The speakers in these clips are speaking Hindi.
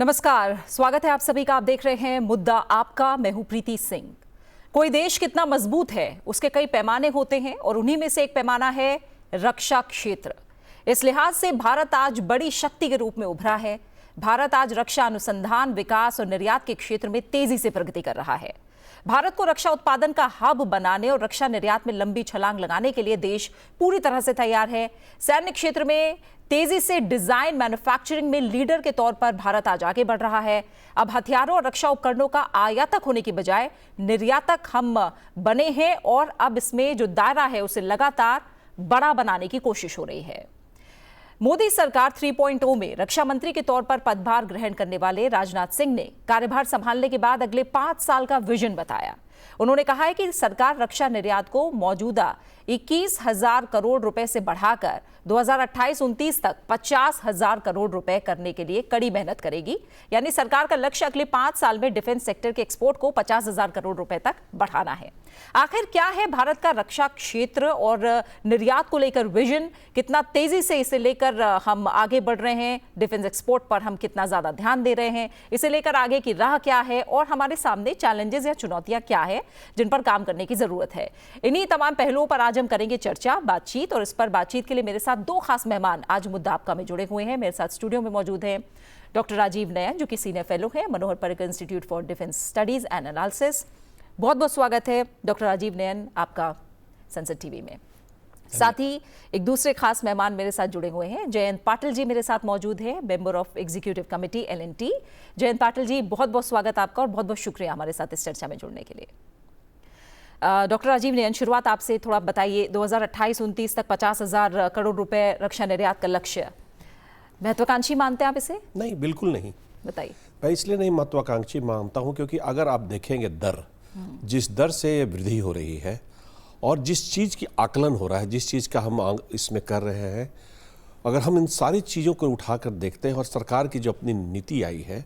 नमस्कार, स्वागत है आप सभी का। आप देख रहे हैं मुद्दा आपका। मैं हूं प्रीति सिंह। कोई देश कितना मजबूत है उसके कई पैमाने होते हैं और उन्हीं में से एक पैमाना है रक्षा क्षेत्र। इस लिहाज से भारत आज बड़ी शक्ति के रूप में उभरा है। भारत आज रक्षा अनुसंधान, विकास और निर्यात के क्षेत्र में तेजी से प्रगति कर रहा है। भारत को रक्षा उत्पादन का हब बनाने और रक्षा निर्यात में लंबी छलांग लगाने के लिए देश पूरी तरह से तैयार है। सैन्य क्षेत्र में तेजी से डिजाइन मैन्युफैक्चरिंग में लीडर के तौर पर भारत आज आगे बढ़ रहा है। अब हथियारों और रक्षा उपकरणों का आयातक होने की बजाय निर्यातक हम बने हैं और अब इसमें जो दायरा है उसे लगातार बड़ा बनाने की कोशिश हो रही है। मोदी सरकार 3.0 में रक्षा मंत्री के तौर पर पदभार ग्रहण करने वाले राजनाथ सिंह ने कार्यभार संभालने के बाद अगले 5 साल का विजन बताया। उन्होंने कहा है कि सरकार रक्षा निर्यात को मौजूदा 21,000 करोड़ रुपए से बढ़ाकर 2028-29 तक 50,000 करोड़ रुपए करने के लिए कड़ी मेहनत करेगी। यानी सरकार का लक्ष्य अगले 5 साल में डिफेंस सेक्टर के एक्सपोर्ट को 50,000 करोड़ रुपए तक बढ़ाना है। आखिर क्या है भारत का रक्षा क्षेत्र और निर्यात को लेकर विजन? कितना तेजी से इसे लेकर हम आगे बढ़ रहे हैं? डिफेंस एक्सपोर्ट पर हम कितना ज्यादा ध्यान दे रहे हैं? इसे लेकर आगे की राह क्या है और हमारे सामने चैलेंजेस या चुनौतियां क्या है जिन पर काम करने की जरूरत है? इन्हीं तमाम पहलुओं पर आज हम करेंगे चर्चा, बातचीत। और इस पर बातचीत के लिए मेरे साथ 2 खास मेहमान आज मुद्दा आपका में जुड़े हुए हैं। मेरे साथ स्टूडियो में मौजूद हैं डॉक्टर राजीव नयन, जो कि सीनियर फेलो हैं Manohar Parrikar institute for defence studies and analysis. बहुत बहुत स्वागत है डॉक्टर राजीव नयन आपका संसद टीवी में। साथ ही एक दूसरे खास मेहमान मेरे साथ जुड़े हुए हैं। जयंत पाटिल जी मेरे साथ मौजूद हैं, member of executive committee LNT। Jayant Patil ji, बहुत बहुत स्वागत आपका और बहुत बहुत शुक्रिया हमारे साथ इस चर्चा में जुड़ने के लिए। डॉक्टर राजीव नयन, शुरुआत आपसे थोड़ा बताइए। 2028-29 तक 50,000 करोड़ रुपए रक्षा निर्यात का लक्ष्य, महत्वाकांक्षी मानते हैं आप इसे? नहीं, बिल्कुल नहीं। बताइए। मैं इसलिए नहीं महत्वाकांक्षी मानता हूं क्योंकि अगर आप देखेंगे दर, जिस दर से वृद्धि हो रही है और जिस चीज़ की आकलन हो रहा है, जिस चीज़ का हम इसमें कर रहे हैं, अगर हम इन सारी चीज़ों को उठाकर देखते हैं और सरकार की जो अपनी नीति आई है,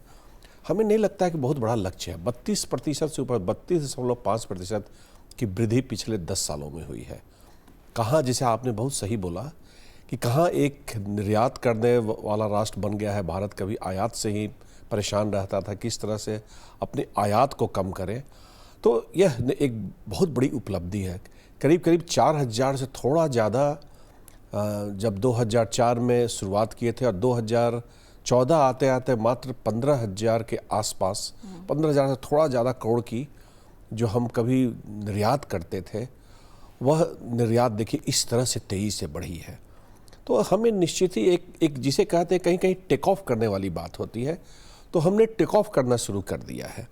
हमें नहीं लगता है कि बहुत बड़ा लक्ष्य है। 32% से ऊपर 32.5% की वृद्धि पिछले 10 सालों में हुई है। कहाँ, जैसे आपने बहुत सही बोला कि कहाँ एक निर्यात करने वाला राष्ट्र बन गया है भारत। कभी आयात से ही परेशान रहता था, किस तरह से अपने आयात को कम करें। तो यह एक बहुत बड़ी उपलब्धि है। करीब करीब 4,000 से थोड़ा ज़्यादा जब 2004 में शुरुआत किए थे और 2014 आते आते मात्र 15,000 के आसपास, 15,000 से थोड़ा ज़्यादा करोड़ की जो हम कभी निर्यात करते थे, वह निर्यात देखिए इस तरह से तेज़ी से बढ़ी है। तो हमें निश्चित ही एक जिसे कहते हैं कहीं कहीं टेक ऑफ करने वाली बात होती है, तो हमने टेक ऑफ करना शुरू कर दिया है।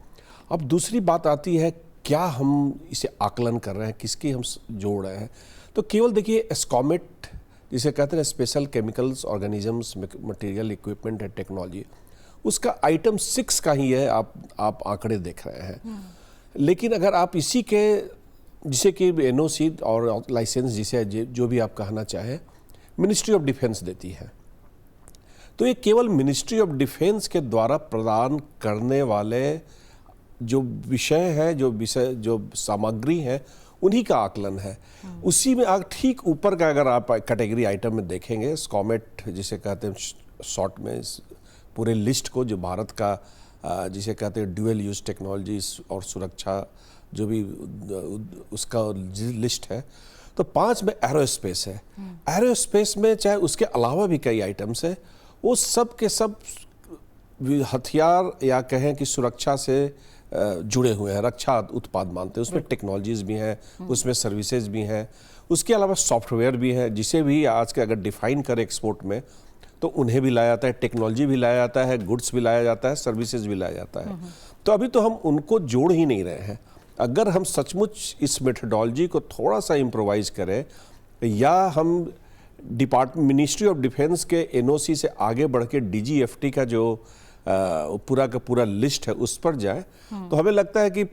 अब दूसरी बात आती है, क्या हम इसे आकलन कर रहे हैं, किसकी हम जोड़ रहे हैं? तो केवल देखिए एस्कॉमेट जिसे कहते हैं special chemicals organisms material equipment and technology, उसका आइटम 6 का ही है आप आंकड़े देख रहे हैं। लेकिन अगर आप इसी के जिसे कि NOC और लाइसेंस जिसे जो भी आप कहना चाहें, मिनिस्ट्री ऑफ डिफेंस देती है, तो ये केवल मिनिस्ट्री ऑफ डिफेंस के द्वारा प्रदान करने वाले जो विषय हैं, जो सामग्री है, उन्हीं का आकलन है। उसी में ठीक ऊपर का अगर आप कैटेगरी आइटम में देखेंगे, स्कॉमेट जिसे कहते हैं शॉर्ट में, पूरे लिस्ट को जो भारत का जिसे कहते हैं ड्यूअल यूज टेक्नोलॉजी और सुरक्षा जो भी उसका लिस्ट है, तो 5 में एरोस्पेस है। एरोस्पेस में चाहे उसके अलावा भी कई आइटम्स है, वो सब के सब हथियार या कहें कि सुरक्षा से जुड़े हुए हैं, रक्षा उत्पाद मानते हैं। उसमें टेक्नोलॉजीज भी हैं, उसमें सर्विसेज भी हैं, उसके अलावा सॉफ्टवेयर भी है, जिसे भी आज के अगर डिफाइन करें एक्सपोर्ट में तो उन्हें भी लाया जाता है, टेक्नोलॉजी भी लाया जाता है, गुड्स भी लाया जाता है, सर्विसेज भी लाया जाता है। तो अभी तो हम उनको जोड़ ही नहीं रहे हैं। अगर हम सचमुच इस मेथडोलॉजी को थोड़ा सा इम्प्रोवाइज करें या हम मिनिस्ट्री ऑफ डिफेंस के NOC से आगे बढ़ के DGFT का जो पूरा का पूरा लिस्ट है उस पर जाए, तो हमें लगता है कि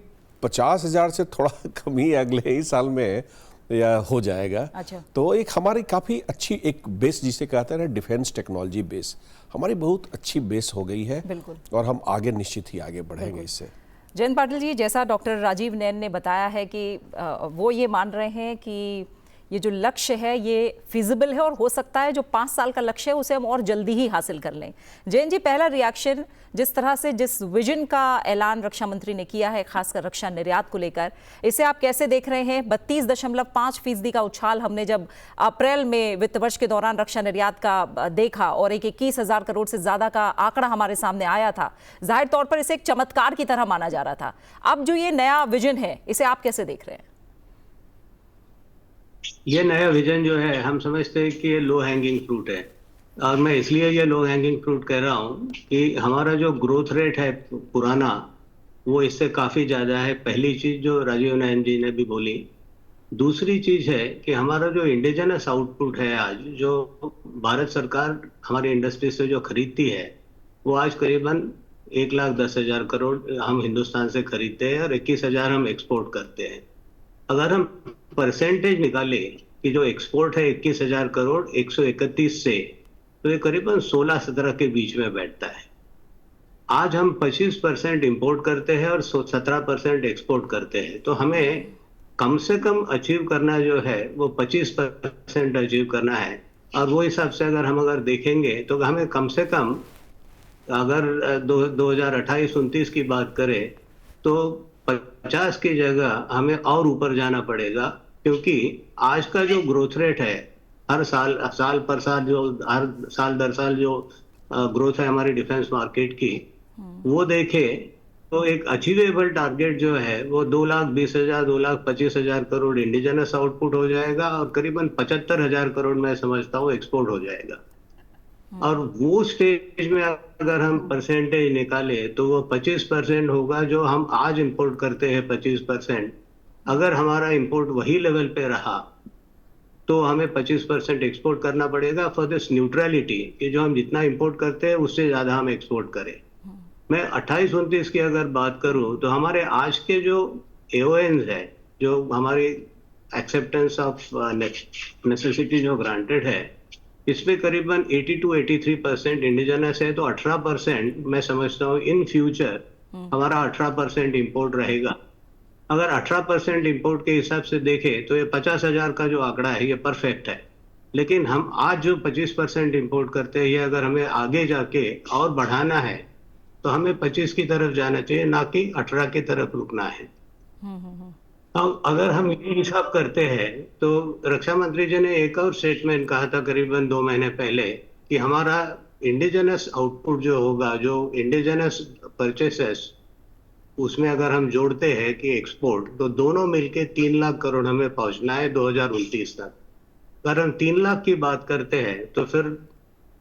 50,000 से थोड़ा कम ही अगले ही साल में या हो जाएगा। अच्छा। तो एक हमारी काफ़ी अच्छी एक बेस जिसे कहते हैं डिफेंस टेक्नोलॉजी बेस, हमारी बहुत अच्छी बेस हो गई है। बिल्कुल। और हम आगे निश्चित ही आगे बढ़ेंगे इससे। जयंत पाटिल जी, जैसा डॉक्टर राजीव नयन ने बताया है कि वो ये मान रहे हैं कि ये जो लक्ष्य है ये फिजिबल है और हो सकता है जो 5 साल का लक्ष्य है उसे हम और जल्दी ही हासिल कर लें। जयंत जी, पहला रिएक्शन जिस तरह से जिस विजन का ऐलान रक्षा मंत्री ने किया है खासकर रक्षा निर्यात को लेकर, इसे आप कैसे देख रहे हैं? 32.5% का उछाल हमने जब अप्रैल में वित्त वर्ष के दौरान रक्षा निर्यात का देखा और एक 21,000 करोड़ से ज्यादा का आंकड़ा हमारे सामने आया था, जाहिर तौर पर इसे एक चमत्कार की तरह माना जा रहा था। अब जो ये नया विजन है इसे आप कैसे देख रहे हैं? ये नया विजन जो है, हम समझते हैं कि ये लो हैंगिंग फ्रूट है। और मैं इसलिए ये लो हैंगिंग फ्रूट कह रहा हूँ कि हमारा जो ग्रोथ रेट है पुराना, वो इससे काफ़ी ज़्यादा है। पहली चीज़ जो राजीव नयन जी ने भी बोली। दूसरी चीज़ है कि हमारा जो इंडिजिनस आउटपुट है आज, जो भारत सरकार हमारी इंडस्ट्री से जो खरीदती है, वो आज करीबन 1,10,000 करोड़ हम हिंदुस्तान से खरीदते हैं और 21,000 हम एक्सपोर्ट करते हैं। अगर हम परसेंटेज निकाले कि जो एक्सपोर्ट है 21,000 करोड़ 131 से, तो ये करीबन 16-17 के बीच में बैठता है। आज हम 25% इंपोर्ट करते हैं और 17% एक्सपोर्ट करते हैं। तो हमें कम से कम अचीव करना जो है वो 25% अचीव करना है। और वो हिसाब से अगर देखेंगे तो हमें कम से कम, अगर 2028-29 की बात करें तो 50 की जगह हमें और ऊपर जाना पड़ेगा, क्योंकि आज का जो ग्रोथ रेट है, हर साल पर साल जो हर साल दर साल जो ग्रोथ है हमारी डिफेंस मार्केट की, वो देखे तो एक अचीवेबल टारगेट जो है वो 2,20,000 2,25,000 करोड़ इंडिजिनस आउटपुट हो जाएगा और करीबन 75,000 करोड़ मैं समझता हूँ एक्सपोर्ट हो जाएगा। और वो स्टेज में अगर हम परसेंटेज निकाले तो वो 25% होगा जो हम आज इंपोर्ट करते हैं। 25% अगर हमारा इंपोर्ट वही लेवल पे रहा तो हमें 25% एक्सपोर्ट करना पड़ेगा फॉर दिस न्यूट्रलिटी, कि जो हम जितना इंपोर्ट करते हैं उससे ज्यादा हम एक्सपोर्ट करें। मैं 28-29 की अगर बात करूं तो हमारे आज के जो एओएन्स है, जो हमारी एक्सेप्टेंस ऑफ नेसेसिटी जो ग्रांटेड है, इसमें करीबन 82-83% इंडिजिनस है। तो 18% मैं समझता हूँ इन फ्यूचर हमारा 18% इंपोर्ट रहेगा। अगर 18% इंपोर्ट के हिसाब से देखें तो ये 50,000 का जो आंकड़ा है ये परफेक्ट है। लेकिन हम आज जो 25% इंपोर्ट करते हैं, ये अगर हमें आगे जाके और बढ़ाना है तो हमें 25 की तरफ जाना चाहिए, ना कि 18 की तरफ रुकना है। अगर हम ये हिसाब करते हैं तो रक्षा मंत्री जी ने एक और स्टेटमेंट कहा था करीबन 2 महीने पहले कि हमारा इंडिजिनस आउटपुट जो होगा, जो इंडिजिनस परचेसेस, उसमें अगर हम जोड़ते हैं कि एक्सपोर्ट, तो दोनों मिलके 3 लाख करोड़ हमें पहुंचना है 2029 तक। अगर हम 3 लाख की बात करते हैं तो फिर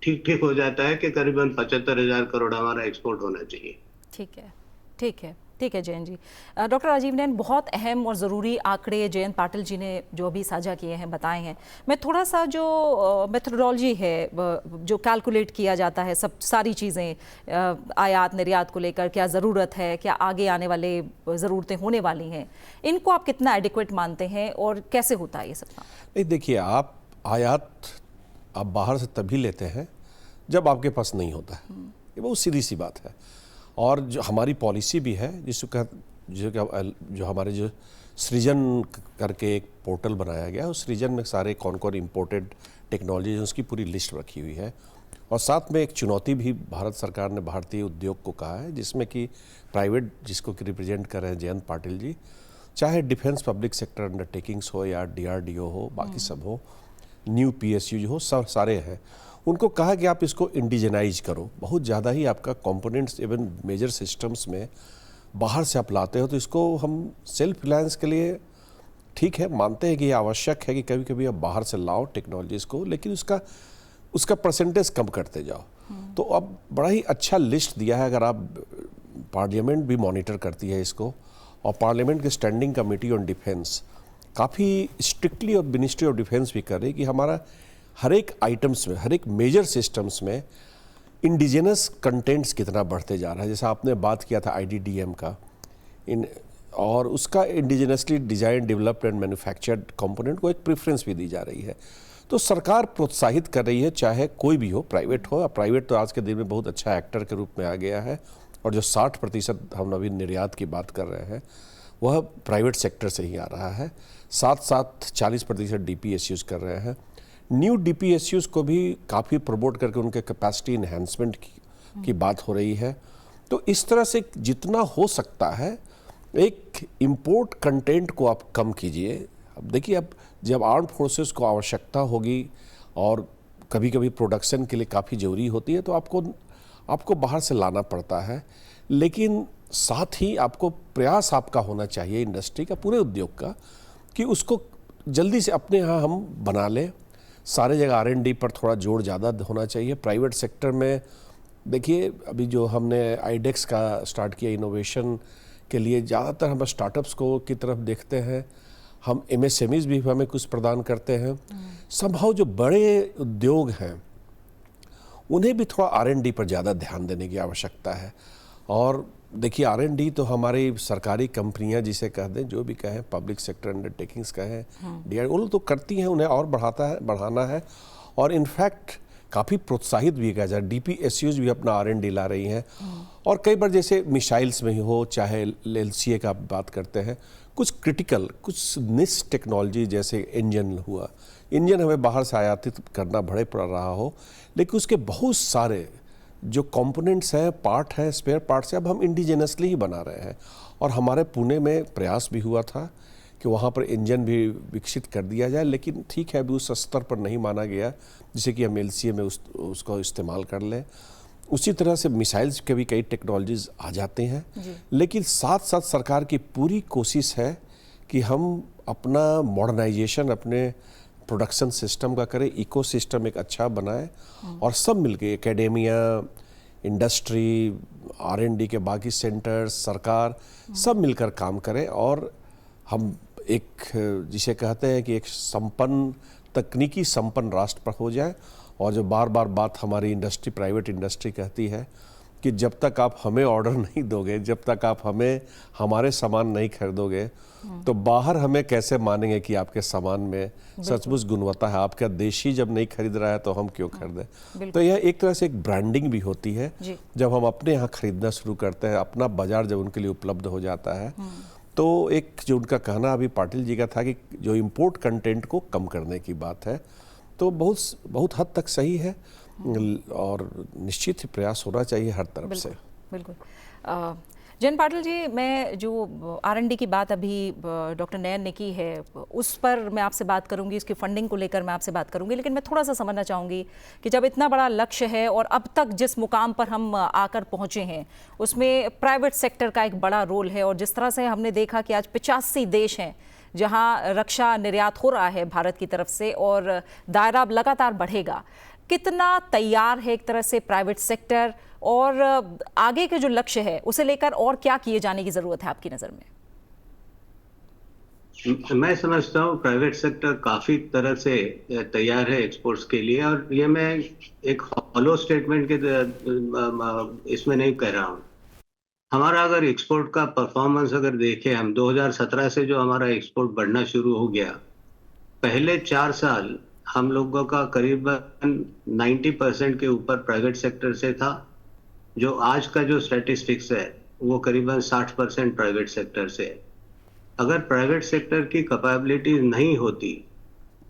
ठीक हो जाता है कि करीबन 75,000 करोड़ हमारा एक्सपोर्ट होना चाहिए। ठीक है जयंत जी। डॉक्टर राजीव नयन, बहुत अहम और ज़रूरी आंकड़े जयंत पाटिल जी ने जो अभी साझा किए हैं, बताए हैं। मैं थोड़ा सा जो मेथोडोलॉजी है, जो कैलकुलेट किया जाता है, सारी चीज़ें आयात निर्यात को लेकर, क्या ज़रूरत है, क्या आगे आने वाले ज़रूरतें होने वाली हैं, इनको आप कितना एडिक्वेट मानते हैं और कैसे होता है ये सब? नहीं, देखिए, आप आयात आप बाहर से तभी लेते हैं जब आपके पास नहीं होता है। ये बहुत सीधी सी बात है। और जो हमारी पॉलिसी भी है, जो हमारे जो सृजन करके एक पोर्टल बनाया गया है, उस सृजन में सारे कौन कौन इम्पोर्टेड टेक्नोलॉजी उसकी पूरी लिस्ट रखी हुई है। और साथ में एक चुनौती भी भारत सरकार ने भारतीय उद्योग को कहा है, जिसमें कि प्राइवेट, जिसको कि रिप्रेजेंट कर रहे हैं जयंत पाटिल जी, चाहे डिफेंस पब्लिक सेक्टर अंडरटेकिंग्स हो या DRDO हो, बाकी सब हो, न्यू PSU हो, सब सारे हैं। उनको कहा कि आप इसको इंडिजनाइज करो। बहुत ज़्यादा ही आपका कंपोनेंट्स इवन मेजर सिस्टम्स में बाहर से आप लाते हो, तो इसको हम सेल्फ रिलायंस के लिए ठीक है, मानते हैं कि ये आवश्यक है कि कभी कभी आप बाहर से लाओ टेक्नोलॉजीज़ को, लेकिन उसका परसेंटेज कम करते जाओ। तो अब बड़ा ही अच्छा लिस्ट दिया है। अगर आप, पार्लियामेंट भी मॉनिटर करती है इसको, और पार्लियामेंट की स्टैंडिंग कमेटी ऑन डिफेंस काफ़ी स्ट्रिक्टली, और मिनिस्ट्री ऑफ डिफेंस भी कर रही कि हमारा हर एक आइटम्स में, हर एक मेजर सिस्टम्स में इंडिजिनस कंटेंट्स कितना बढ़ते जा रहा है। जैसा आपने बात किया था IDDM का, और उसका indigenously design, developed and manufactured component को एक प्रेफरेंस भी दी जा रही है। तो सरकार प्रोत्साहित कर रही है, चाहे कोई भी हो, प्राइवेट हो। प्राइवेट तो आज के दिन में बहुत अच्छा एक्टर के रूप में आ गया है। और जो 60% हम अभी निर्यात की बात कर रहे हैं, वह प्राइवेट सेक्टर से ही आ रहा है। साथ साथ 40% DPSUs कर रहे हैं। न्यू DPSUs को भी काफ़ी प्रमोट करके उनके कैपेसिटी इन्हेंसमेंट की बात हो रही है। तो इस तरह से जितना हो सकता है एक इम्पोर्ट कंटेंट को आप कम कीजिए। अब देखिए, अब जब आर्म्ड फोर्सेस को आवश्यकता होगी और कभी कभी प्रोडक्शन के लिए काफ़ी ज़रूरी होती है तो आपको बाहर से लाना पड़ता है, लेकिन साथ ही आपको प्रयास आपका होना चाहिए, इंडस्ट्री का, पूरे उद्योग का, कि उसको जल्दी से अपने यहाँ हम बना लें। सारे जगह R&D पर थोड़ा जोर ज़्यादा होना चाहिए। प्राइवेट सेक्टर में देखिए, अभी जो हमने आईडेक्स का स्टार्ट किया इनोवेशन के लिए, ज़्यादातर हम स्टार्टअप्स को की तरफ देखते हैं। हम MSMEs भी हमें कुछ प्रदान करते हैं। संभव जो बड़े उद्योग हैं उन्हें भी थोड़ा R&D पर ज़्यादा ध्यान देने की आवश्यकता है। और देखिए, R&D तो हमारी सरकारी कंपनियां जिसे कह दें, जो भी कहें, पब्लिक सेक्टर अंडरटेकिंग्स कहें, DRDO, वो लोग तो करती हैं, उन्हें और बढ़ाना है। और इनफैक्ट काफ़ी प्रोत्साहित भी किया जाए। DPSUs भी अपना R&D ला रही हैं। और कई बार जैसे मिसाइल्स में ही हो, चाहे LCA का बात करते हैं, कुछ क्रिटिकल, कुछ निश टेक्नोलॉजी जैसे इंजन हुआ, इंजन हमें बाहर से आयातित करना बड़े पड़ रहा हो, लेकिन उसके बहुत सारे जो कंपोनेंट्स हैं, पार्ट हैं, स्पेयर पार्ट्स हैं, अब हम इंडिजिनसली ही बना रहे हैं। और हमारे पुणे में प्रयास भी हुआ था कि वहाँ पर इंजन भी विकसित कर दिया जाए, लेकिन ठीक है, अभी उस स्तर पर नहीं माना गया जिसे कि हम LCA में उसको इस्तेमाल कर लें। उसी तरह से मिसाइल्स के भी कई टेक्नोलॉजीज़ आ जाते हैं, लेकिन साथ साथ सरकार की पूरी कोशिश है कि हम अपना मॉडर्नाइजेशन अपने प्रोडक्शन सिस्टम का करें, इकोसिस्टम एक अच्छा बनाए और सब मिलके, एकेडेमिया, इंडस्ट्री, R&D के बाकी सेंटर्स, सरकार, सब मिलकर काम करें और हम एक जिसे कहते हैं कि एक तकनीकी संपन्न राष्ट्र पर हो जाए। और जो बार बार बात हमारी इंडस्ट्री, प्राइवेट इंडस्ट्री कहती है कि जब तक आप हमें ऑर्डर नहीं दोगे, जब तक आप हमारे सामान नहीं खरीदोगे, तो बाहर हमें कैसे मानेंगे कि आपके सामान में सचमुच गुणवत्ता है। आपका देश ही जब नहीं खरीद रहा है तो हम क्यों खरीदें। तो यह एक तरह से एक ब्रांडिंग भी होती है। जब हम अपने यहाँ खरीदना शुरू करते हैं, अपना बाजार जब उनके लिए उपलब्ध हो जाता है, तो एक जो उनका कहना अभी पाटिल जी का था कि जो इम्पोर्ट कंटेंट को कम करने की बात है, तो बहुत हद तक सही है और निश्चित ही प्रयास होना चाहिए हर तरफ से। बिल्कुल। जयंत पाटिल जी, मैं जो R&D की बात अभी डॉक्टर नयन ने की है, उस पर मैं आपसे बात करूंगी, इसकी फंडिंग को लेकर मैं आपसे बात करूंगी, लेकिन मैं थोड़ा सा समझना चाहूँगी कि जब इतना बड़ा लक्ष्य है और अब तक जिस मुकाम पर हम आकर पहुँचे हैं, उसमें प्राइवेट सेक्टर का एक बड़ा रोल है। और जिस तरह से हमने देखा कि आज 85 देश हैं जहाँ रक्षा निर्यात हो रहा है भारत की तरफ से, और दायरा अब लगातार बढ़ेगा। कितना तैयार है एक तरह से प्राइवेट सेक्टर, और आगे के जो लक्ष्य है उसे लेकर और क्या किए जाने की जरूरत है आपकी नजर में? मैं समझता हूँ प्राइवेट सेक्टर काफी तरह से तैयार है एक्सपोर्ट्स के लिए, और ये मैं एक हॉलो स्टेटमेंट के इसमें नहीं कह रहा हूँ। हमारा अगर एक्सपोर्ट का परफॉर्मेंस अगर देखें, हम 2017 से जो हमारा एक्सपोर्ट बढ़ना शुरू हो गया, पहले 4 साल हम लोगों का करीबन 90% के ऊपर प्राइवेट सेक्टर से था। जो आज का जो स्टैटिस्टिक्स है वो करीबन 60% प्राइवेट सेक्टर से है। अगर प्राइवेट सेक्टर की कैपेबिलिटी नहीं होती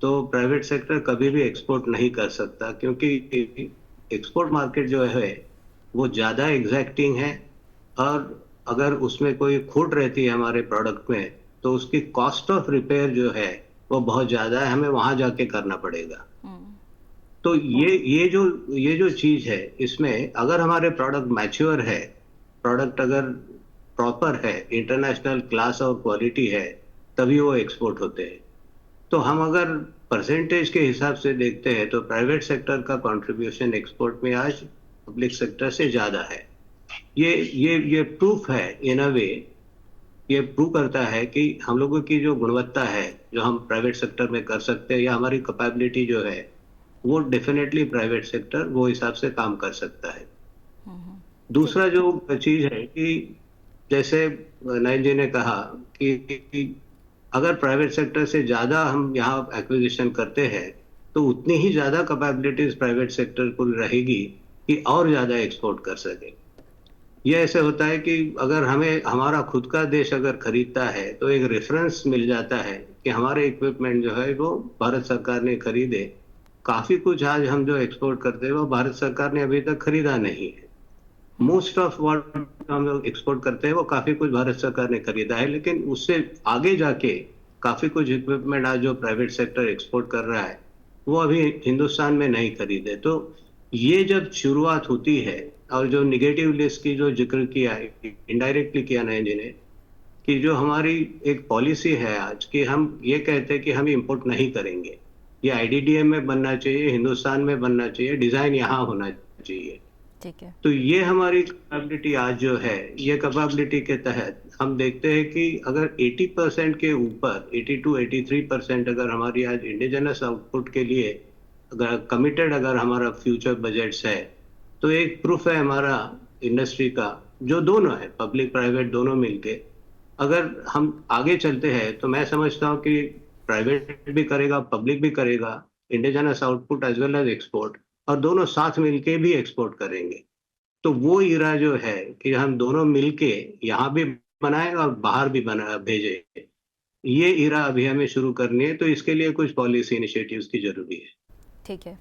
तो प्राइवेट सेक्टर कभी भी एक्सपोर्ट नहीं कर सकता, क्योंकि एक्सपोर्ट मार्केट जो है वो ज़्यादा एग्जैक्टिंग है, और अगर उसमें कोई खोट रहती है हमारे प्रोडक्ट में तो उसकी कॉस्ट ऑफ रिपेयर जो है वो बहुत ज़्यादा है, हमें वहाँ जाके करना पड़ेगा। तो ये जो चीज़ है, इसमें अगर हमारे प्रोडक्ट मैच्योर है, प्रोडक्ट अगर प्रॉपर है, इंटरनेशनल क्लास और क्वालिटी है, तभी वो एक्सपोर्ट होते हैं। तो हम अगर परसेंटेज के हिसाब से देखते हैं तो प्राइवेट सेक्टर का कंट्रीब्यूशन एक्सपोर्ट में आज पब्लिक सेक्टर से ज़्यादा है। ये प्रूफ है, इन अ वे ये प्रूव करता है कि हम लोगों की जो गुणवत्ता है जो हम प्राइवेट सेक्टर में कर सकते हैं, या हमारी कैपेबिलिटी जो है वो डेफिनेटली प्राइवेट सेक्टर वो हिसाब से काम कर सकता है। दूसरा जो चीज है कि जैसे नयन जी ने कहा कि अगर प्राइवेट सेक्टर से ज्यादा हम यहाँ एक्विजिशन करते हैं तो उतनी ही ज्यादा कैपेबिलिटीज प्राइवेट सेक्टर को रहेगी कि और ज्यादा एक्सपोर्ट कर सके। ये ऐसे होता है कि अगर हमें हमारा खुद का देश अगर खरीदता है तो एक रेफरेंस मिल जाता है कि हमारे इक्विपमेंट जो है वो भारत सरकार ने खरीदे। काफी कुछ आज हम जो एक्सपोर्ट करते हैं वो भारत सरकार ने अभी तक खरीदा नहीं है। मोस्ट ऑफ व्हाट हम लोग एक्सपोर्ट करते हैं वो काफी कुछ भारत सरकार ने खरीदा है, लेकिन उससे आगे जाके काफी कुछ इक्विपमेंट आज जो प्राइवेट सेक्टर एक्सपोर्ट कर रहा है वो अभी हिंदुस्तान में नहीं खरीदे। तो ये जब शुरुआत होती है, और जो निगेटिव लिस्ट की जो जिक्र किया है, इनडायरेक्टली किया नयन जी ने, कि जो हमारी एक पॉलिसी है आज कि हम ये कहते हैं कि हम इंपोर्ट नहीं करेंगे, ये आईडीडीएम में बनना चाहिए, हिंदुस्तान में बनना चाहिए, डिजाइन यहाँ होना चाहिए। ठीक है। तो ये हमारी कैपेबिलिटी आज जो है, ये कैपेबिलिटी के तहत हम देखते हैं कि अगर 80% के ऊपर 80 to 83% अगर हमारी आज इंडिजिनस आउटपुट के लिए अगर कमिटेड अगर हमारा फ्यूचर बजट्स है, तो एक प्रूफ है हमारा इंडस्ट्री का, जो दोनों है पब्लिक प्राइवेट दोनों मिलके अगर हम आगे चलते हैं तो मैं समझता हूँ कि प्राइवेट भी करेगा, पब्लिक भी करेगा, indigenous output as well as export, और दोनों साथ मिलके भी एक्सपोर्ट करेंगे। तो वो इरा जो है कि हम दोनों मिलके यहाँ भी बनाए और बाहर भी बना भेजे, ये इरा अभी हमें शुरू करनी है। तो इसके लिए कुछ पॉलिसी इनिशिएटिव्स की जरूरी है। ठीक है।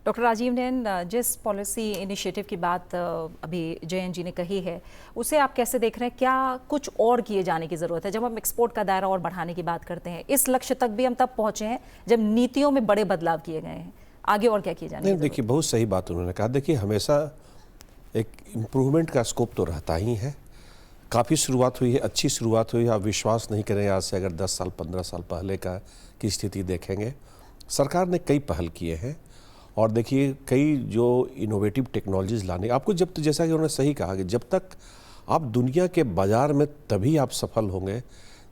डॉक्टर राजीव नयन, जिस पॉलिसी इनिशिएटिव की बात अभी जयंत जी ने कही है, उसे आप कैसे देख रहे हैं? क्या कुछ और किए जाने की ज़रूरत है? जब हम एक्सपोर्ट का दायरा और बढ़ाने की बात करते हैं, इस लक्ष्य तक भी हम तब पहुँचे हैं जब नीतियों में बड़े बदलाव किए गए हैं। आगे और क्या किए जाने? नहीं, देखिए बहुत सही बात उन्होंने कहा। देखिए हमेशा एक इम्प्रूवमेंट का स्कोप तो रहता ही है। काफ़ी शुरुआत हुई है, अच्छी शुरुआत हुई है। आप विश्वास नहीं करें, आज से अगर 10 साल 15 साल पहले की स्थिति देखेंगे, सरकार ने कई पहल किए हैं। और देखिए कई जो इनोवेटिव टेक्नोलॉजीज़ लाने, आपको जब, तो जैसा कि उन्होंने सही कहा कि जब तक आप दुनिया के बाज़ार में तभी आप सफल होंगे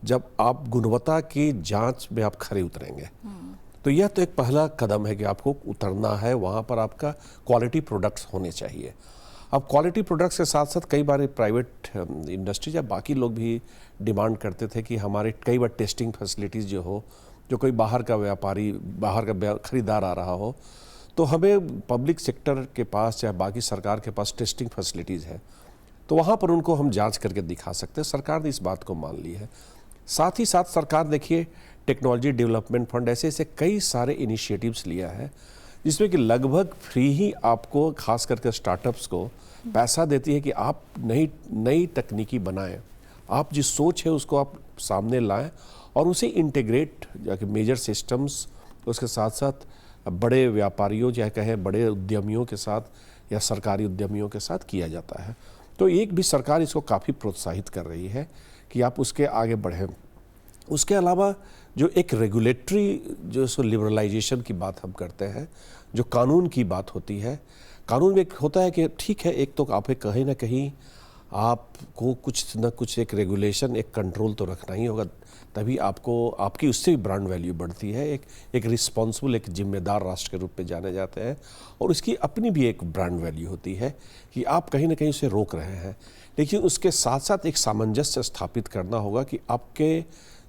जब आप गुणवत्ता की जांच में आप खरे उतरेंगे। तो यह तो एक पहला कदम है कि आपको उतरना है, वहाँ पर आपका क्वालिटी प्रोडक्ट्स होने चाहिए। अब क्वालिटी प्रोडक्ट्स के साथ साथ कई बार प्राइवेट इंडस्ट्रीज या बाकी लोग भी डिमांड करते थे कि हमारे कई बार टेस्टिंग फैसिलिटीज़ जो हो, जो कोई बाहर का व्यापारी, बाहर का खरीदार आ रहा हो, तो हमें पब्लिक सेक्टर के पास या बाकी सरकार के पास टेस्टिंग फैसिलिटीज़ है, तो वहाँ पर उनको हम जांच करके दिखा सकते हैं। सरकार ने इस बात को मान ली है। साथ ही साथ सरकार देखिए टेक्नोलॉजी डेवलपमेंट फंड ऐसे कई सारे इनिशिएटिव्स लिया है, जिसमें कि लगभग फ्री ही आपको खास करके स्टार्टअप्स को पैसा देती है कि आप नई तकनीकी बनाएं, आप जिस सोच है उसको आप सामने लाएं और उसे इंटीग्रेट जाके मेजर सिस्टम्स, उसके साथ साथ बड़े व्यापारियों या कहें बड़े उद्यमियों के साथ या सरकारी उद्यमियों के साथ किया जाता है। तो एक भी सरकार इसको काफ़ी प्रोत्साहित कर रही है कि आप उसके आगे बढ़ें। उसके अलावा जो एक रेगुलेटरी जो सो लिबरलाइजेशन की बात हम करते हैं, जो कानून की बात होती है, कानून में एक होता है कि ठीक है, एक तो आप कहीं ना कहीं आपको कुछ न कुछ एक रेगुलेशन, एक कंट्रोल तो रखना ही होगा, तभी आपको आपकी उससे भी ब्रांड वैल्यू बढ़ती है। एक रिस्पॉन्सिबल, एक जिम्मेदार राष्ट्र के रूप में जाने जाते हैं, और उसकी अपनी भी एक ब्रांड वैल्यू होती है कि आप कहीं ना कहीं उसे रोक रहे हैं। लेकिन उसके साथ साथ एक सामंजस्य स्थापित करना होगा कि आपके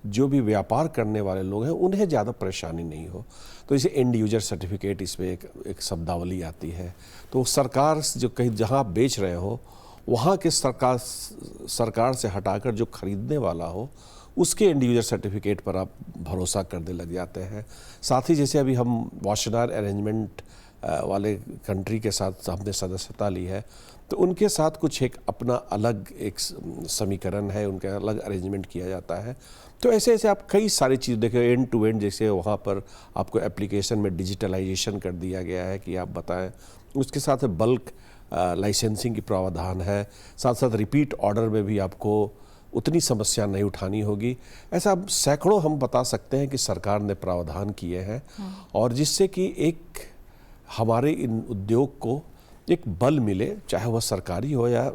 जो भी व्यापार करने वाले लोग हैं उन्हें ज़्यादा परेशानी नहीं हो। तो इसे एंड यूजर सर्टिफिकेट, इसमें एक शब्दावली आती है। तो सरकार जो कहीं जहाँ आप बेच रहे हो वहाँ के सरकार से हटाकर जो खरीदने वाला हो उसके एंड यूजर सर्टिफिकेट पर आप भरोसा करने लग जाते हैं। साथ ही जैसे अभी हम वाशनार अरेंजमेंट वाले कंट्री के साथ हमने सदस्यता ली है, तो उनके साथ कुछ एक अपना अलग एक समीकरण है, उनका अलग अरेंजमेंट किया जाता है। तो ऐसे आप कई सारी चीज़ देखें, एंड टू एंड, जैसे वहाँ पर आपको एप्लीकेशन में डिजिटलाइजेशन कर दिया गया है कि आप बताएं। उसके साथ बल्क लाइसेंसिंग की प्रावधान है, साथ साथ रिपीट ऑर्डर में भी आपको उतनी समस्या नहीं उठानी होगी। ऐसा सैकड़ों हम बता सकते हैं कि सरकार ने प्रावधान किए हैं, और जिससे कि एक हमारे इन उद्योग को एक बल मिले, चाहे वह सरकारी हो या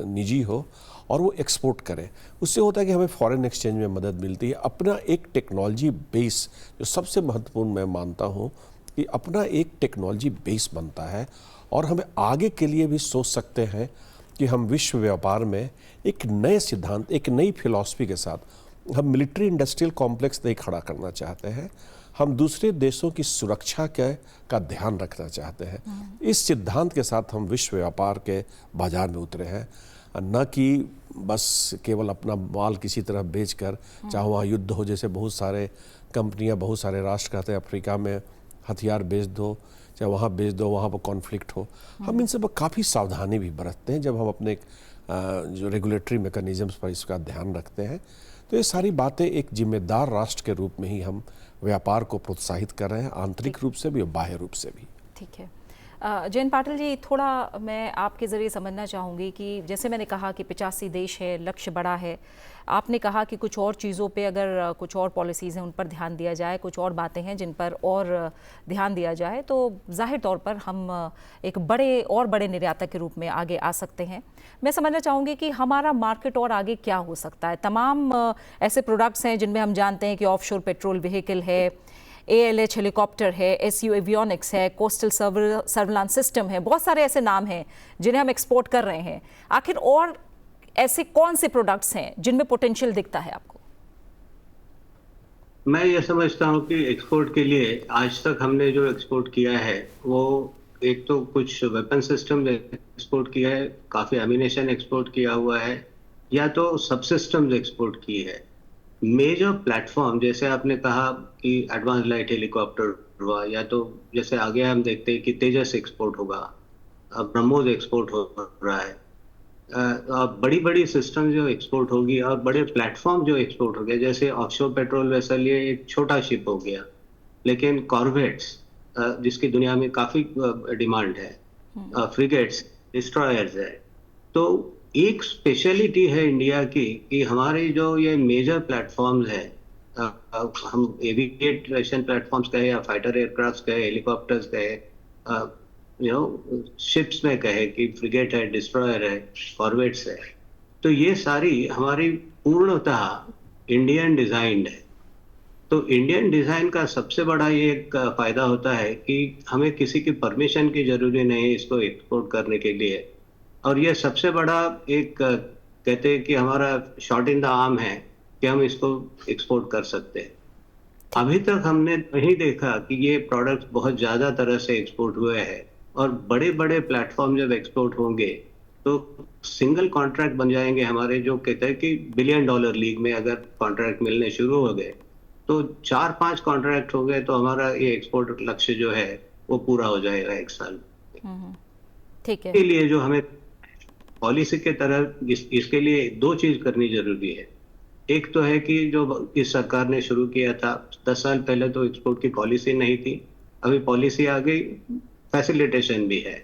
निजी हो, और वो एक्सपोर्ट करें। उससे होता है कि हमें फॉरेन एक्सचेंज में मदद मिलती है। अपना एक टेक्नोलॉजी बेस, जो सबसे महत्वपूर्ण मैं मानता हूँ कि अपना एक टेक्नोलॉजी बेस बनता है, और हमें आगे के लिए भी सोच सकते हैं कि हम विश्व व्यापार में एक नए सिद्धांत, एक नई फिलॉसफी के साथ हम मिलिट्री इंडस्ट्रियल कॉम्प्लेक्स नहीं खड़ा करना चाहते हैं। हम दूसरे देशों की सुरक्षा का ध्यान रखना चाहते हैं। इस सिद्धांत के साथ हम विश्व व्यापार के बाजार में उतरे हैं, न कि बस केवल अपना माल किसी तरह बेचकर, चाहे वहाँ युद्ध हो, जैसे बहुत सारे कंपनियां, बहुत सारे राष्ट्र कहते हैं अफ्रीका में हथियार बेच दो, चाहे वहाँ बेच दो, वहाँ पर कॉन्फ्लिक्ट हो। हम इनसे काफ़ी सावधानी भी बरतते हैं जब हम अपने जो रेगुलेटरी मैकेनिज़म्स पर इसका ध्यान रखते हैं। तो ये सारी बातें एक जिम्मेदार राष्ट्र के रूप में ही हम व्यापार को प्रोत्साहित कर रहे हैं, आंतरिक रूप से भी और बाह्य रूप से भी। ठीक है। जयंत पाटिल जी, थोड़ा मैं आपके ज़रिए समझना चाहूँगी कि जैसे मैंने कहा कि 85 देश है, लक्ष्य बड़ा है। आपने कहा कि कुछ और चीज़ों पे अगर कुछ और पॉलिसीज़ हैं उन पर ध्यान दिया जाए, कुछ और बातें हैं जिन पर और ध्यान दिया जाए तो जाहिर तौर पर हम एक बड़े निर्यातक के रूप में आगे आ सकते हैं। मैं समझना चाहूँगी कि हमारा मार्केट और आगे क्या हो सकता है। तमाम ऐसे प्रोडक्ट्स हैं जिनमें हम जानते हैं कि ऑफशोर पेट्रोल व्हीकल है, ALH हेलीकॉप्टर है, SU एवियोनिक्स है, कोस्टल सर्विलांस सिस्टम है, बहुत सारे ऐसे नाम हैं जिन्हें हम एक्सपोर्ट कर रहे हैं। आखिर और ऐसे कौन से प्रोडक्ट्स हैं जिनमें पोटेंशियल दिखता है आपको? मैं ये समझता हूँ कि एक्सपोर्ट के लिए आज तक हमने जो एक्सपोर्ट किया है वो एक तो कुछ वेपन सिस्टम एक्सपोर्ट किया है, काफी एमिनेशन एक्सपोर्ट किया हुआ है, या तो सब सिस्टम्स एक्सपोर्ट की है। मेजर प्लेटफॉर्म जैसे आपने कहा कि एडवांस लाइट हेलीकॉप्टर हुआ, या तो जैसे आगे हम देखते हैं कि तेजस एक्सपोर्ट होगा, ब्रह्मोस एक्सपोर्ट हो रहा है, बड़ी बड़ी सिस्टम जो एक्सपोर्ट होगी और बड़े प्लेटफॉर्म जो एक्सपोर्ट हो गए, जैसे ऑफशोर पेट्रोल वेसल ये एक छोटा शिप हो गया, लेकिन कॉर्वेट्स जिसकी दुनिया में काफी डिमांड है, फ्रिगेट्स, डिस्ट्रॉयर्स है। तो एक स्पेशलिटी है इंडिया की कि हमारे जो ये मेजर प्लेटफॉर्म्स है, हम एविएशन प्लेटफॉर्म्स कहे या फाइटर एयरक्राफ्ट कहे, हेलीकॉप्टर्स कहे, शिप्स में कहे कि फ्रिगेट है, डिस्ट्रॉयर है, कॉर्वेट्स है, तो ये सारी हमारी पूर्णतः इंडियन डिजाइन्ड है। तो इंडियन डिजाइन का सबसे बड़ा ये एक फायदा होता है कि हमें किसी की परमिशन की जरूरत नहीं है इसको एक्सपोर्ट करने के लिए, और ये सबसे बड़ा एक कहते हैं कि हमारा शॉट इन द आर्म है कि हम इसको एक्सपोर्ट कर सकते हैं। अभी तक हमने नहीं देखा कि ये प्रोडक्ट्स बहुत ज्यादा तरह से एक्सपोर्ट हुए हैं, और बड़े बड़े प्लेटफॉर्म जब एक्सपोर्ट होंगे तो सिंगल कॉन्ट्रैक्ट बन जाएंगे हमारे, जो कहते हैं कि $1 बिलियन लीग में अगर कॉन्ट्रैक्ट मिलने शुरू हो गए तो 4-5 कॉन्ट्रैक्ट हो गए तो हमारा ये एक्सपोर्ट लक्ष्य जो है वो पूरा हो जाएगा 1 साल में। ठीक है। इसके लिए जो हमें पॉलिसी के तरह इसके लिए 2 चीज करनी जरूरी है। एक तो है कि जो इस सरकार ने शुरू किया था 10 साल पहले, तो एक्सपोर्ट की पॉलिसी नहीं थी, अभी पॉलिसी आ गई, फैसिलिटेशन भी है।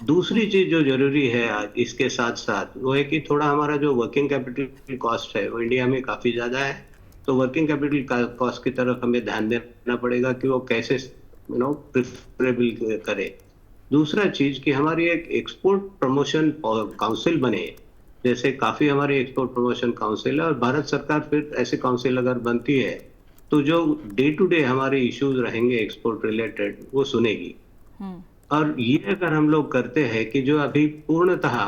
दूसरी चीज जो जरूरी है आज इसके साथ साथ वो है कि थोड़ा हमारा जो वर्किंग कैपिटल कॉस्ट है वो इंडिया में काफी ज्यादा है, तो वर्किंग कैपिटल कॉस्ट की तरफ हमें ध्यान देना पड़ेगा कि वो कैसे प्रिफरेबल करे। दूसरा चीज कि हमारी एक एक्सपोर्ट प्रमोशन काउंसिल बने, जैसे काफी हमारी एक्सपोर्ट प्रमोशन काउंसिल है, और भारत सरकार फिर ऐसी काउंसिल अगर बनती है तो जो डे टू डे हमारे इश्यूज रहेंगे एक्सपोर्ट रिलेटेड वो सुनेगी। और ये अगर हम लोग करते हैं कि जो अभी पूर्णतः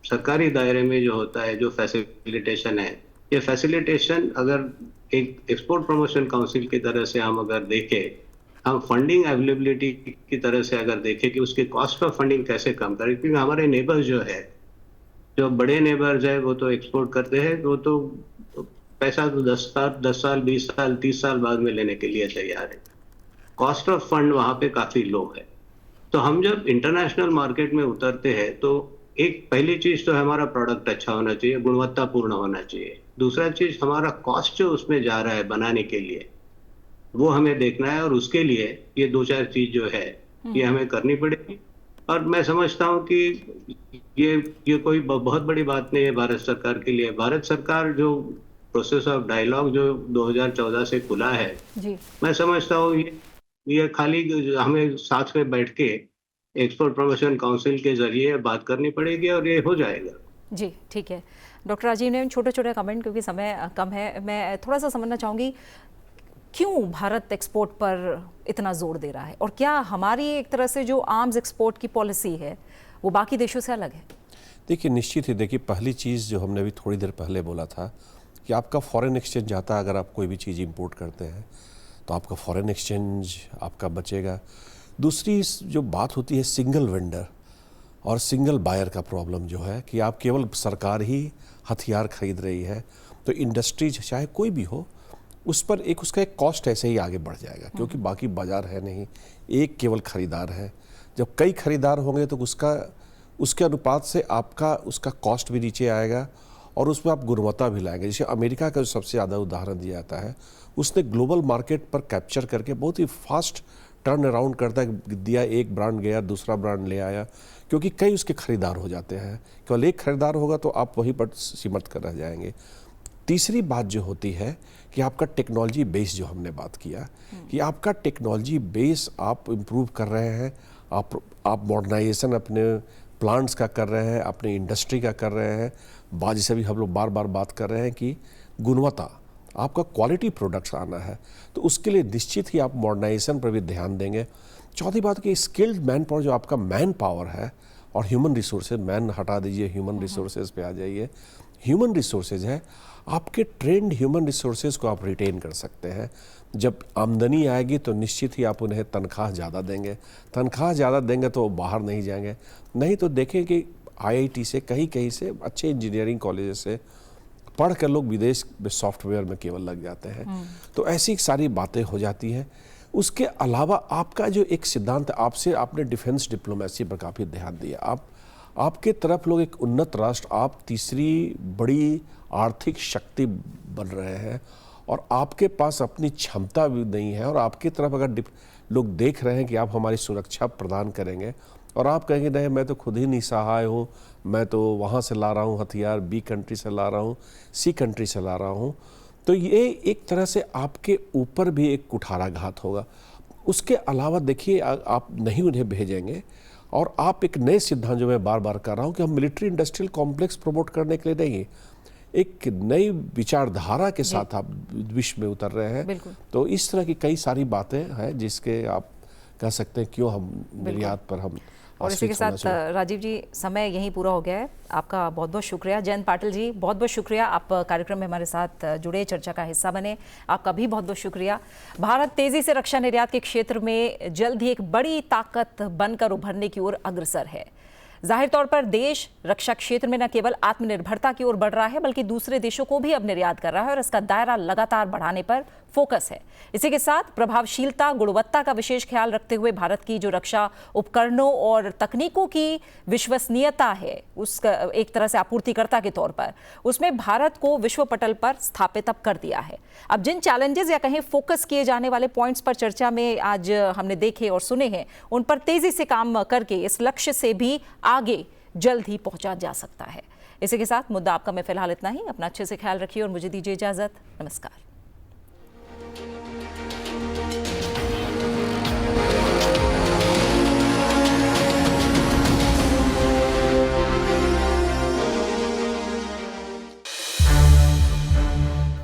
सरकारी दायरे में जो होता है, जो फैसिलिटेशन है, ये फैसिलिटेशन अगर एक एक्सपोर्ट प्रमोशन काउंसिल की तरह से हम अगर देखें, हम फंडिंग अवेलेबिलिटी की तरह से अगर देखें कि उसके कॉस्ट ऑफ फंडिंग कैसे कम करें, क्योंकि हमारे नेबर्स जो है, जो बड़े नेबर्स है, वो तो एक्सपोर्ट करते हैं, वो तो पैसा तो 10 साल 20 साल 30 साल बाद में लेने के लिए तैयार है। कॉस्ट ऑफ फंड वहां पे काफी लो है। तो हम जब इंटरनेशनल मार्केट में उतरते हैं तो एक पहली चीज तो हमारा प्रोडक्ट अच्छा होना चाहिए, गुणवत्तापूर्ण होना चाहिए। दूसरा चीज हमारा कॉस्ट जो उसमें जा रहा है बनाने के लिए वो हमें देखना है, और उसके लिए ये 2-4 चीज जो है ये हमें करनी पड़ेगी। और मैं समझता हूँ कि ये कोई बहुत बड़ी बात नहीं है भारत सरकार के लिए। भारत सरकार जो प्रोसेस ऑफ डायलॉग जो 2014 से खुला है जी, मैं समझता हूँ ये खाली हमें साथ में बैठ के एक्सपोर्ट प्रमोशन काउंसिल के जरिए बात करनी पड़ेगी और ये हो जाएगा। जी, ठीक है। डॉक्टर राजीव ने छोटे छोटे कमेंट, क्योंकि समय कम है, मैं थोड़ा सा समझना चाहूँगी क्यों भारत एक्सपोर्ट पर इतना जोर दे रहा है, और क्या हमारी एक तरह से जो आर्म्स एक्सपोर्ट की पॉलिसी है वो बाकी देशों से अलग है? देखिए, निश्चित ही देखिए, पहली चीज़ जो हमने अभी थोड़ी देर पहले बोला था कि आपका फॉरेन एक्सचेंज आता है, अगर आप कोई भी चीज़ इंपोर्ट करते हैं तो आपका फॉरेन एक्सचेंज आपका बचेगा। दूसरी जो बात होती है सिंगल वेंडर और सिंगल बायर का प्रॉब्लम जो है कि आप केवल सरकार ही हथियार खरीद रही है, तो इंडस्ट्री चाहे कोई भी हो उस पर उसका एक कॉस्ट ऐसे ही आगे बढ़ जाएगा, क्योंकि बाकी बाजार है नहीं, एक केवल खरीदार है। जब कई खरीदार होंगे तो उसके अनुपात से आपका उसका कॉस्ट भी नीचे आएगा और उसमें आप गुणवत्ता भी लाएंगे। जैसे अमेरिका का जो सबसे ज़्यादा उदाहरण दिया जाता है, उसने ग्लोबल मार्केट पर कैप्चर करके बहुत ही फास्ट टर्न अराउंड करता दिया, एक ब्रांड गया दूसरा ब्रांड ले आया, क्योंकि कई उसके खरीदार हो जाते हैं। केवल एक खरीदार होगा तो आप वहीं पर सीमित कर रह जाएंगे। तीसरी बात जो होती है कि आपका टेक्नोलॉजी बेस, जो हमने बात किया कि आपका टेक्नोलॉजी बेस आप इम्प्रूव कर रहे हैं, आप मॉडर्नाइजेशन अपने प्लांट्स का कर रहे हैं, अपने इंडस्ट्री का कर रहे हैं। जैसे भी हम लोग बार बार बात कर रहे हैं कि गुणवत्ता, आपका क्वालिटी प्रोडक्ट्स आना है, तो उसके लिए निश्चित ही आप मॉडर्नाइजेशन पर भी ध्यान देंगे। चौथी बात कि स्किल्ड मैन पावर, जो आपका मैन पावर है और ह्यूमन रिसोर्सेज, मैन हटा दीजिए, ह्यूमन रिसोर्सेज पे आ जाइए। ह्यूमन रिसोर्सेज है, आपके ट्रेंड ह्यूमन रिसोर्सेज को आप रिटेन कर सकते हैं। जब आमदनी आएगी तो निश्चित ही आप उन्हें तनख्वाह ज़्यादा देंगे, तनख्वाह ज़्यादा देंगे तो वो बाहर नहीं जाएंगे। नहीं तो देखें कि IIT से कहीं से अच्छे इंजीनियरिंग कॉलेज से पढ़ कर लोग विदेश में सॉफ्टवेयर में केवल लग जाते हैं। तो ऐसी सारी बातें हो जाती हैं। उसके अलावा आपका जो एक सिद्धांत, आपने डिफेंस डिप्लोमेसी पर काफ़ी ध्यान दिया। आपके तरफ लोग एक उन्नत राष्ट्र, आप तीसरी बड़ी आर्थिक शक्ति बन रहे हैं और आपके पास अपनी क्षमता भी नहीं है, और आपकी तरफ अगर लोग देख रहे हैं कि आप हमारी सुरक्षा प्रदान करेंगे और आप कहेंगे नहीं मैं तो खुद ही निसहाय हूँ, मैं तो वहाँ से ला रहा हूँ हथियार, B कंट्री से ला रहा हूँ, C कंट्री से ला रहा हूँ, तो ये एक तरह से आपके ऊपर भी एक कुठाराघात होगा। उसके अलावा देखिए, आप नहीं उन्हें भेजेंगे और आप एक नए सिद्धांत, जो मैं बार बार कर रहा हूँ कि हम मिलिट्री इंडस्ट्रियल कॉम्प्लेक्स प्रमोट करने के लिए नहीं, एक नई विचारधारा के साथ आप विश्व में उतर रहे हैं। तो इस तरह की कई सारी बातें हैं जिसके आप कह सकते हैं क्यों हम निर्यात पर हम। और इसी के साथ राजीव जी, समय यहीं पूरा हो गया है। आपका बहुत बहुत शुक्रिया। जयंत पाटिल जी, बहुत बहुत शुक्रिया, आप कार्यक्रम में हमारे साथ जुड़े, चर्चा का हिस्सा बने, आपका भी बहुत बहुत शुक्रिया। भारत तेजी से रक्षा निर्यात के क्षेत्र में जल्द ही एक बड़ी ताकत बनकर उभरने की ओर अग्रसर है। जाहिर तौर पर देश रक्षा क्षेत्र में न केवल आत्मनिर्भरता की ओर बढ़ रहा है, बल्कि दूसरे देशों को भी अब निर्यात कर रहा है और इसका दायरा लगातार बढ़ाने पर फोकस है। इसी के साथ प्रभावशीलता, गुणवत्ता का विशेष ख्याल रखते हुए भारत की जो रक्षा उपकरणों और तकनीकों की विश्वसनीयता है, उसका एक तरह से आपूर्तिकर्ता के तौर पर, उसमें भारत को विश्व पटल पर स्थापित अब कर दिया है। अब जिन चैलेंजेस या कहीं फोकस किए जाने वाले पॉइंट्स पर चर्चा में आज हमने देखे और सुने हैं, उन पर तेजी से काम करके इस लक्ष्य से भी आगे जल्द ही पहुंचा जा सकता है। इसी के साथ मुद्दा आपका में फिलहाल इतना ही। अपना अच्छे से ख्याल रखिए और मुझे दीजिए इजाजत। नमस्कार।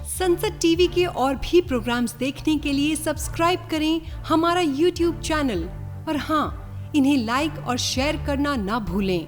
संसद टीवी के और भी प्रोग्राम्स देखने के लिए सब्सक्राइब करें हमारा YouTube चैनल और हाँ, इन्हें लाइक और शेयर करना ना भूलें।